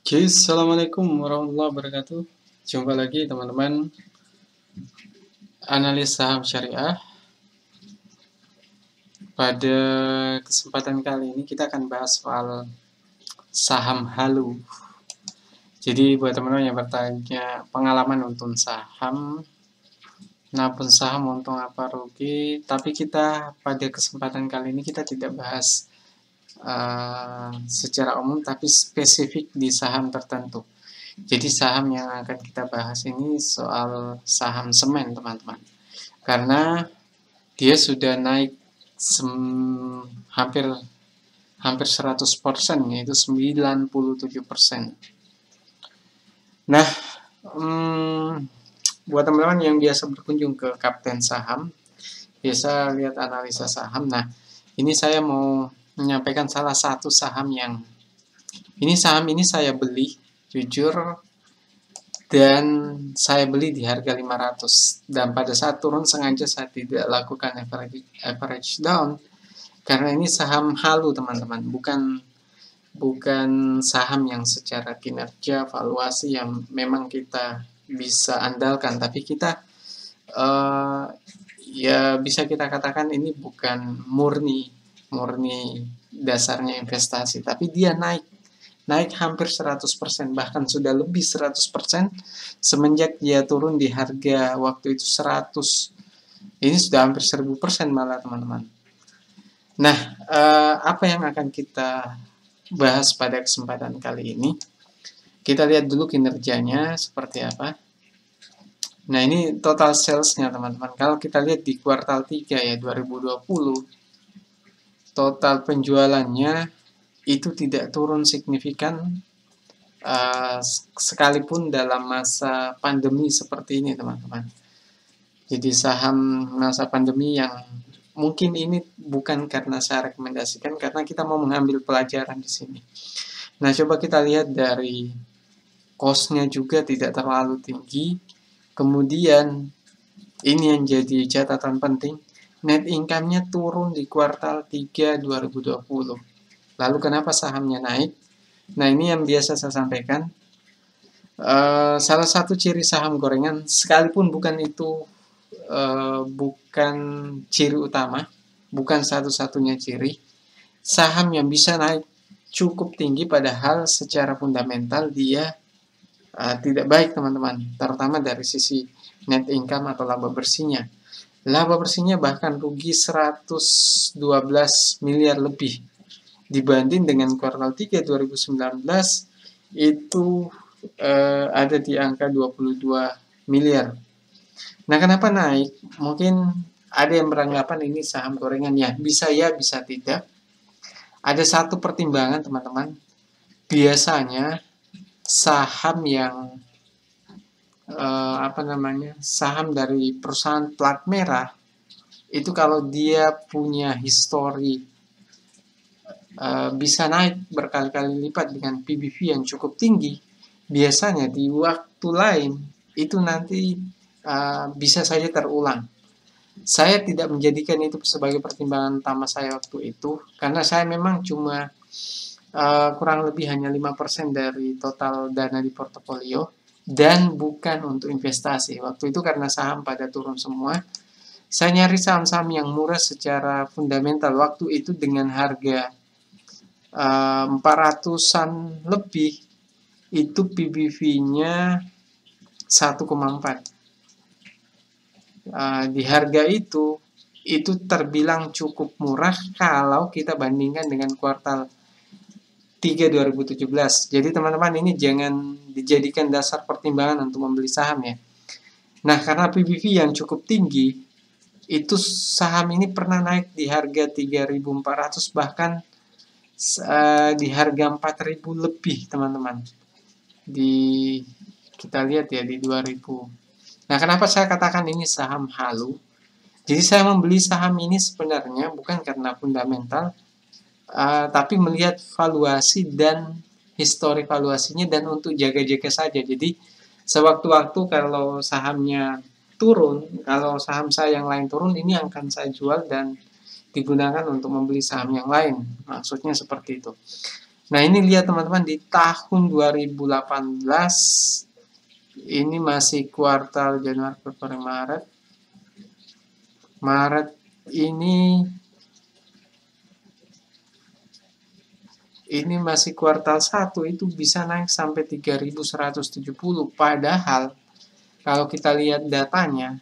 Oke, Assalamualaikum warahmatullahi wabarakatuh. Jumpa lagi teman-teman, analis saham syariah. Pada kesempatan kali ini kita akan bahas soal saham halu. Jadi buat teman-teman yang bertanya pengalaman untung saham, nabung saham untung apa rugi, tapi kita pada kesempatan kali ini kita tidak bahas secara umum, tapi spesifik di saham tertentu. Jadi saham yang akan kita bahas ini soal saham semen, teman-teman. Karena dia sudah naik hampir hampir 100%, yaitu 97%. Nah, buat teman-teman yang biasa berkunjung ke Kapten Saham, biasa lihat analisa saham. Nah, ini saya mau menyampaikan salah satu saham yang saham ini saya beli jujur, dan saya beli di harga 500, dan pada saat turun sengaja saya tidak lakukan average down karena ini saham halu, teman-teman, bukan saham yang secara kinerja valuasi yang memang kita bisa andalkan, tapi kita ya bisa kita katakan ini bukan murni dasarnya investasi, tapi dia naik hampir 100%, bahkan sudah lebih 100% semenjak dia turun di harga waktu itu 100. Ini sudah hampir 1000% malah, teman-teman. Nah, apa yang akan kita bahas pada kesempatan kali ini? Kita lihat dulu kinerjanya seperti apa. Nah, ini total salesnya, teman-teman. Kalau kita lihat di kuartal 3 ya 2020, total penjualannya itu tidak turun signifikan, sekalipun dalam masa pandemi seperti ini, teman-teman. Jadi saham masa pandemi yang mungkin ini bukan karena saya rekomendasikan, karena kita mau mengambil pelajaran di sini. Nah, coba kita lihat dari cost-nya juga tidak terlalu tinggi. Kemudian ini yang jadi catatan penting, net income-nya turun di kuartal 3 2020. Lalu kenapa sahamnya naik? Nah, ini yang biasa saya sampaikan. Salah satu ciri saham gorengan, sekalipun bukan itu bukan ciri utama, bukan satu-satunya ciri, saham yang bisa naik cukup tinggi padahal secara fundamental dia tidak baik, teman-teman, terutama dari sisi net income atau laba bersihnya. Laba bersihnya bahkan rugi 112 miliar lebih dibanding dengan kuartal 3 2019 itu ada di angka 22 miliar. Nah, kenapa naik? Mungkin ada yang beranggapan ini saham gorengan, ya bisa bisa tidak. Ada satu pertimbangan, teman-teman. Biasanya saham yang saham dari perusahaan plat merah itu kalau dia punya histori bisa naik berkali-kali lipat dengan PBV yang cukup tinggi, biasanya di waktu lain itu nanti bisa saja terulang. Saya tidak menjadikan itu sebagai pertimbangan utama saya waktu itu, karena saya memang cuma kurang lebih hanya 5% dari total dana di portofolio, dan bukan untuk investasi. Waktu itu karena saham pada turun semua, saya nyari saham-saham yang murah secara fundamental waktu itu dengan harga 400-an lebih, itu PBV-nya 1,4. Di harga itu terbilang cukup murah kalau kita bandingkan dengan kuartal 3 2017. Jadi teman-teman, ini jangan dijadikan dasar pertimbangan untuk membeli saham ya. Nah, karena PBV yang cukup tinggi, itu saham ini pernah naik di harga 3.400, bahkan di harga 4.000 lebih, teman-teman. Kita lihat ya di 2000. Nah, kenapa saya katakan ini saham halu? Jadi saya membeli saham ini sebenarnya bukan karena fundamental, tapi melihat valuasi dan histori valuasinya, dan untuk jaga-jaga saja. Jadi sewaktu-waktu kalau sahamnya turun, kalau saham saya yang lain turun, ini akan saya jual dan digunakan untuk membeli saham yang lain. Maksudnya seperti itu. Nah, ini lihat teman-teman, di tahun 2018 ini masih kuartal Januari, Februari, Maret. Maret ini masih kuartal 1 itu bisa naik sampai 3.170. Padahal kalau kita lihat datanya,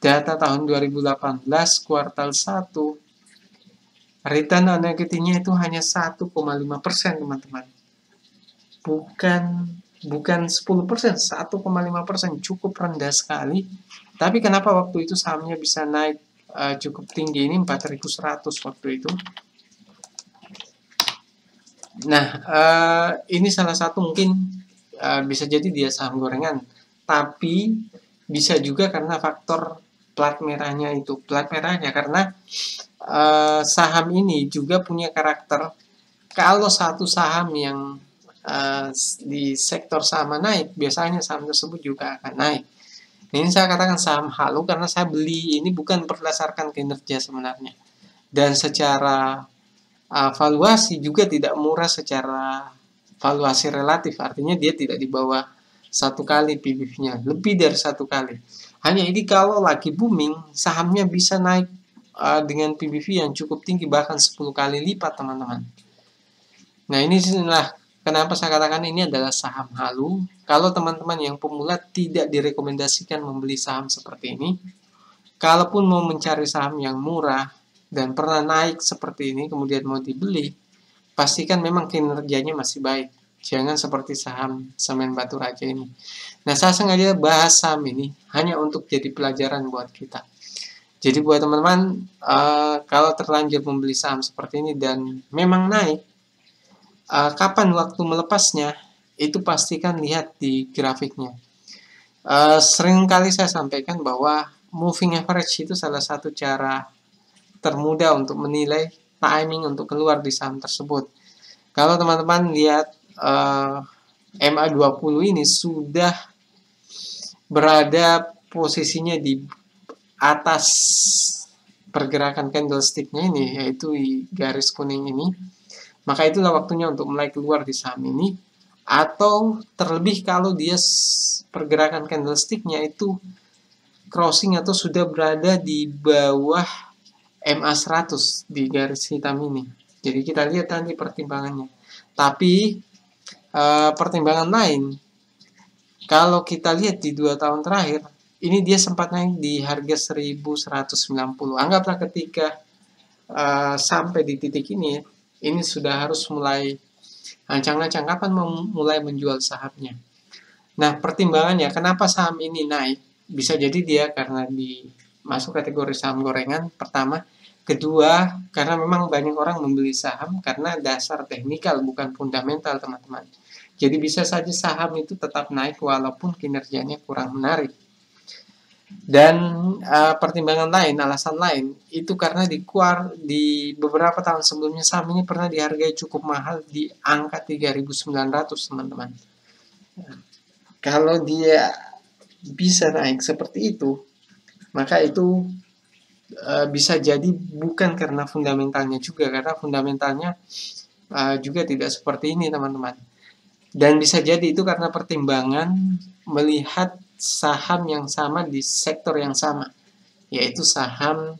data tahun 2018 kuartal 1 return on equity-nya itu hanya 1,5%, teman-teman. Bukan 10%, 1,5%, cukup rendah sekali. Tapi kenapa waktu itu sahamnya bisa naik cukup tinggi, ini 4.100 waktu itu. Nah, ini salah satu mungkin bisa jadi dia saham gorengan, tapi bisa juga karena faktor plat merahnya itu. Plat merahnya karena saham ini juga punya karakter, kalau satu saham yang di sektor saham naik, biasanya saham tersebut juga akan naik. Ini saya katakan saham halu karena saya beli ini bukan berdasarkan kinerja sebenarnya. Dan secara valuasi juga tidak murah secara valuasi relatif, artinya dia tidak di bawah 1 kali PBV-nya, lebih dari 1 kali. Hanya ini kalau lagi booming, sahamnya bisa naik dengan PBV yang cukup tinggi, bahkan 10 kali lipat, teman-teman. Nah, ini inilah kenapa saya katakan ini adalah saham halu. Kalau teman-teman yang pemula tidak direkomendasikan membeli saham seperti ini. Kalaupun mau mencari saham yang murah dan pernah naik seperti ini kemudian mau dibeli, pastikan memang kinerjanya masih baik. Jangan seperti saham semen batu raja ini. Nah, saya sengaja bahas saham ini hanya untuk jadi pelajaran buat kita. Jadi buat teman-teman, kalau terlanjur membeli saham seperti ini dan memang naik, kapan waktu melepasnya, itu pastikan lihat di grafiknya. Seringkali saya sampaikan bahwa moving average itu salah satu cara termudah untuk menilai timing untuk keluar di saham tersebut. Kalau teman-teman lihat MA20 ini sudah berada posisinya di atas pergerakan candlestick-nya ini, yaitu di garis kuning ini, maka itulah waktunya untuk mulai keluar di saham ini. Atau terlebih kalau dia pergerakan candlestick-nya itu crossing atau sudah berada di bawah MA100 di garis hitam ini. Jadi kita lihat nanti pertimbangannya. Tapi pertimbangan lain, kalau kita lihat di 2 tahun terakhir, ini dia sempat naik di harga 1190. Anggaplah ketika sampai di titik ini sudah harus mulai ancang-ancang kapan mulai menjual sahamnya. Nah, pertimbangannya kenapa saham ini naik? Bisa jadi dia karena masuk kategori saham gorengan, pertama. Kedua, karena memang banyak orang membeli saham karena dasar teknikal, bukan fundamental, teman-teman. Jadi bisa saja saham itu tetap naik walaupun kinerjanya kurang menarik. Dan pertimbangan lain, alasan lain, itu karena di beberapa tahun sebelumnya saham ini pernah dihargai cukup mahal di angka 3.900, teman-teman. Kalau dia bisa naik seperti itu, maka itu bisa jadi bukan karena fundamentalnya juga, karena fundamentalnya juga tidak seperti ini, teman-teman. Dan bisa jadi itu karena pertimbangan melihat saham yang sama di sektor yang sama, yaitu saham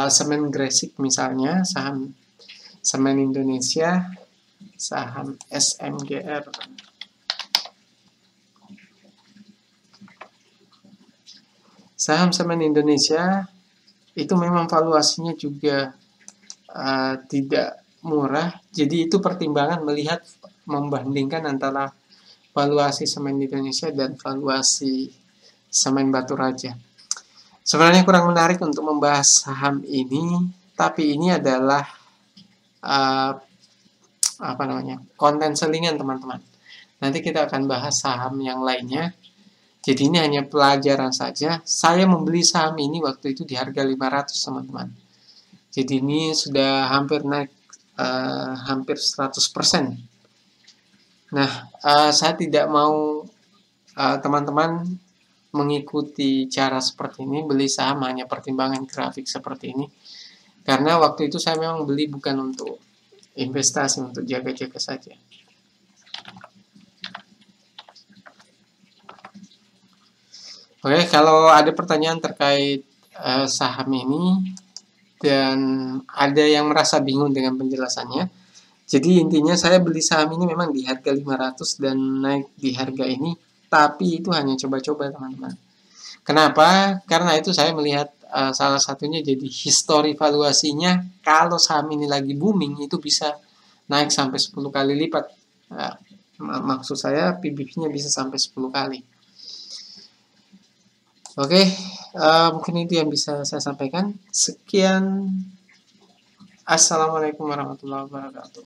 semen Gresik misalnya, saham semen Indonesia, saham SMGR. Saham semen Indonesia itu memang valuasinya juga tidak murah, jadi itu pertimbangan melihat membandingkan antara valuasi semen Indonesia dan valuasi semen batu raja. Sebenarnya kurang menarik untuk membahas saham ini, tapi ini adalah konten selingan, teman-teman. Nanti kita akan bahas saham yang lainnya. Jadi ini hanya pelajaran saja. Saya membeli saham ini waktu itu di harga 500, teman-teman. Jadi ini sudah hampir naik hampir 100%. Nah, saya tidak mau teman-teman mengikuti cara seperti ini, beli saham hanya pertimbangan grafik seperti ini. Karena waktu itu saya memang beli bukan untuk investasi untuk jaga-jaga saja. Oke, kalau ada pertanyaan terkait saham ini dan ada yang merasa bingung dengan penjelasannya, jadi intinya saya beli saham ini memang di harga 500 dan naik di harga ini, tapi itu hanya coba-coba teman-teman. Kenapa? Karena itu saya melihat salah satunya jadi histori valuasinya, kalau saham ini lagi booming itu bisa naik sampai 10 kali lipat. Maksud saya PBV-nya bisa sampai 10 kali. Oke, mungkin itu yang bisa saya sampaikan. Sekian. Assalamualaikum warahmatullahi wabarakatuh.